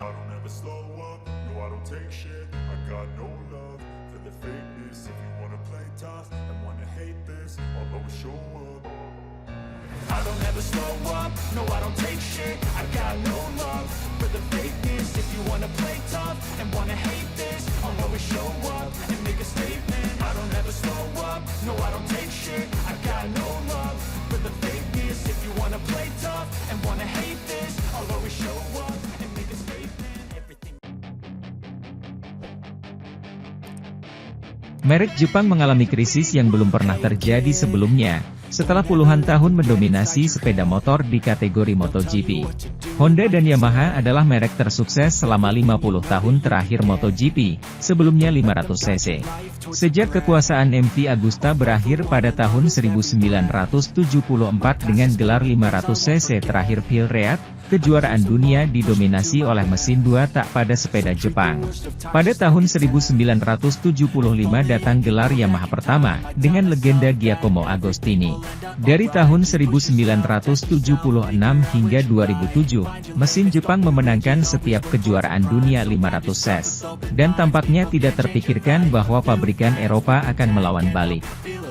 I don't ever slow up, no I don't take shit. I got no love for the fakeness. If you wanna play tough and wanna hate this, I'll always show up. I don't ever slow up, no I don't take shit. I got no love for the fakeness. If you wanna play tough and wanna hate this, I'll always show up and make a statement. I don't ever slow up, no I don't take shit. I got no love for the fakeness. If you wanna play tough and wanna hate this, I'll always show up and make a statement. Everything. Merek Jepang mengalami krisis yang belum pernah terjadi sebelumnya, setelah puluhan tahun mendominasi sepeda motor di kategori MotoGP. Honda dan Yamaha adalah merek tersukses selama 50 tahun terakhir MotoGP, sebelumnya 500 cc. Sejak kekuasaan MV Agusta berakhir pada tahun 1974 dengan gelar 500 cc terakhir Phil Read, kejuaraan dunia didominasi oleh mesin 2 tak pada sepeda Jepang. Pada tahun 1975 datang gelar Yamaha pertama, dengan legenda Giacomo Agostini. Dari tahun 1976 hingga 2007, mesin Jepang memenangkan setiap kejuaraan dunia 500 cc. Dan tampaknya tidak terpikirkan bahwa pabrikan Eropa akan melawan balik.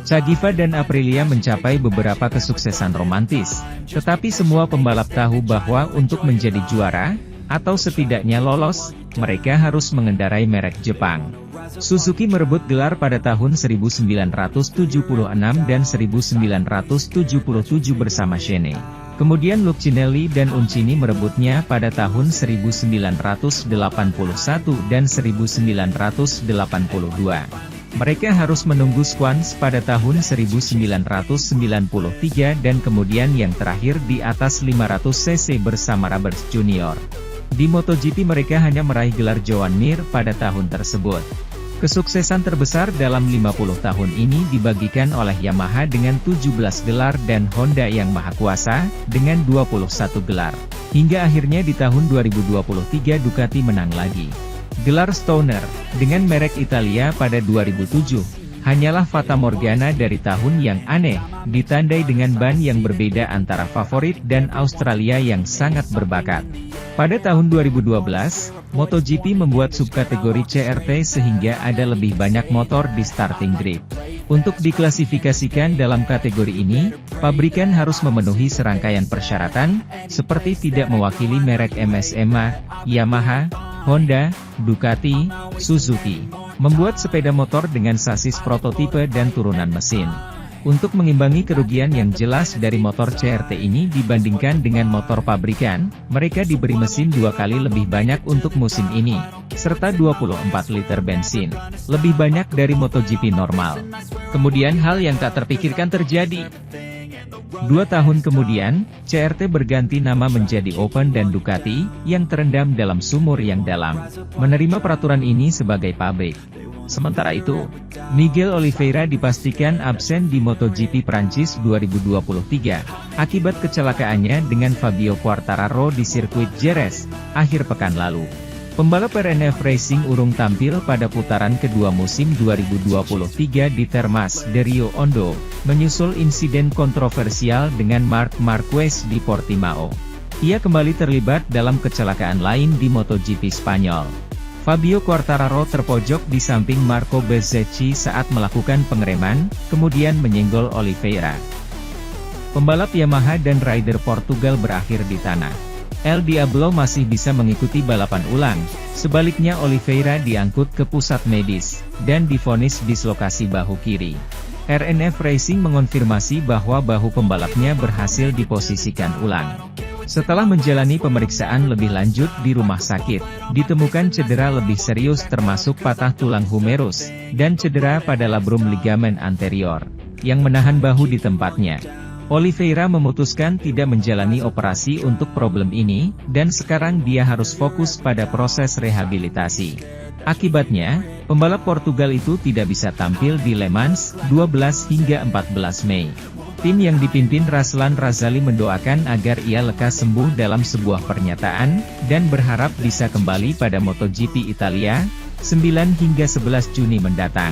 Cagiva dan Aprilia mencapai beberapa kesuksesan romantis, tetapi semua pembalap tahu bahwa untuk menjadi juara, atau setidaknya lolos, mereka harus mengendarai merek Jepang. Suzuki merebut gelar pada tahun 1976 dan 1977 bersama Shane. Kemudian Lucinelli dan Uncini merebutnya pada tahun 1981 dan 1982. Mereka harus menunggu Swans pada tahun 1993 dan kemudian yang terakhir di atas 500 cc bersama Roberts Junior. Di MotoGP mereka hanya meraih gelar Joan Mir pada tahun tersebut. Kesuksesan terbesar dalam 50 tahun ini dibagikan oleh Yamaha dengan 17 gelar dan Honda yang maha kuasa, dengan 21 gelar. Hingga akhirnya di tahun 2023 Ducati menang lagi. Gelar Stoner, dengan merek Italia pada 2007, hanyalah fata morgana dari tahun yang aneh, ditandai dengan ban yang berbeda antara favorit dan Australia yang sangat berbakat. Pada tahun 2012, MotoGP membuat subkategori CRT sehingga ada lebih banyak motor di starting grid. Untuk diklasifikasikan dalam kategori ini, pabrikan harus memenuhi serangkaian persyaratan, seperti tidak mewakili merek MSMA, Yamaha, Honda, Ducati, Suzuki. Membuat sepeda motor dengan sasis prototipe dan turunan mesin. Untuk mengimbangi kerugian yang jelas dari motor CRT ini dibandingkan dengan motor pabrikan, mereka diberi mesin 2 kali lebih banyak untuk musim ini, serta 24 liter bensin, lebih banyak dari MotoGP normal. Kemudian hal yang tak terpikirkan terjadi. 2 tahun kemudian, CRT berganti nama menjadi Open dan Ducati, yang terendam dalam sumur yang dalam, menerima peraturan ini sebagai pabrik. Sementara itu, Miguel Oliveira dipastikan absen di MotoGP Prancis 2023, akibat kecelakaannya dengan Fabio Quartararo di sirkuit Jerez, akhir pekan lalu. Pembalap RNF Racing urung tampil pada putaran kedua musim 2023 di Termas de Rio Hondo, menyusul insiden kontroversial dengan Marc Marquez di Portimao. Ia kembali terlibat dalam kecelakaan lain di MotoGP Spanyol. Fabio Quartararo terpojok di samping Marco Bezzecchi saat melakukan pengereman, kemudian menyenggol Oliveira. Pembalap Yamaha dan rider Portugal berakhir di tanah. El Diablo masih bisa mengikuti balapan ulang, sebaliknya Oliveira diangkut ke pusat medis, dan divonis dislokasi bahu kiri. RNF Racing mengonfirmasi bahwa bahu pembalapnya berhasil diposisikan ulang. Setelah menjalani pemeriksaan lebih lanjut di rumah sakit, ditemukan cedera lebih serius termasuk patah tulang humerus, dan cedera pada labrum ligamen anterior, yang menahan bahu di tempatnya. Oliveira memutuskan tidak menjalani operasi untuk problem ini, dan sekarang dia harus fokus pada proses rehabilitasi. Akibatnya, pembalap Portugal itu tidak bisa tampil di Le Mans, 12 hingga 14 Mei. Tim yang dipimpin Raslan Razali mendoakan agar ia lekas sembuh dalam sebuah pernyataan, dan berharap bisa kembali pada MotoGP Italia, 9 hingga 11 Juni mendatang.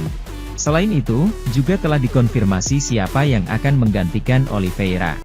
Selain itu, juga telah dikonfirmasi siapa yang akan menggantikan Oliveira.